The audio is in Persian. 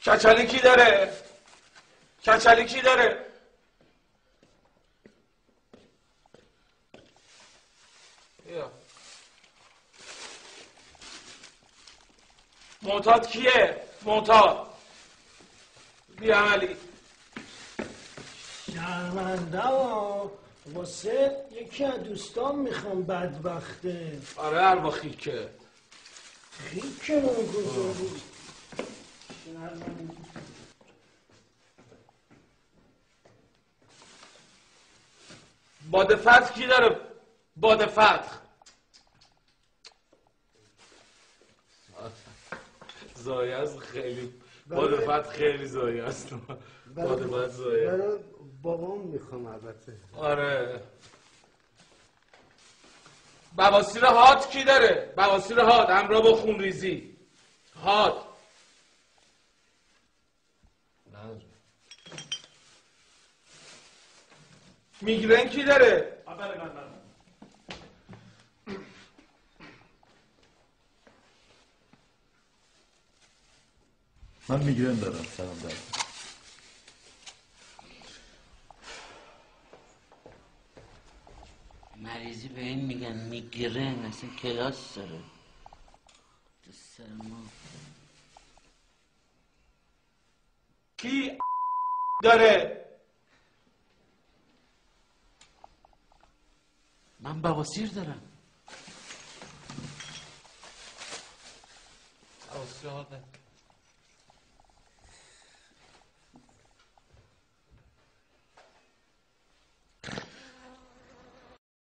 کچلی کی داره؟ کچلی کی داره؟ بیا. معتاد کیه؟ معتاد. بیا علی. شرمنده ها واسه یکی از دوستان میخوام بدبخته. آره اروا خیکه. خیکه من گذاری. شرمنده. باد فتح کی داره؟ باد فتح. زایه است خیلی. باد فتح خیلی زایه است. باد فتح زایه. برای بابام میخوام البته. آره. بواسیر هات کی داره؟ بواسیر هات همراه با خونریزی. هات. میگرن کی داره؟ من میگرن دارم. سلام دارم. مریضی به این میگن میگرن، اصلا کلاس داره. سر ما کی داره؟ من بواسیر دارم. بواسیر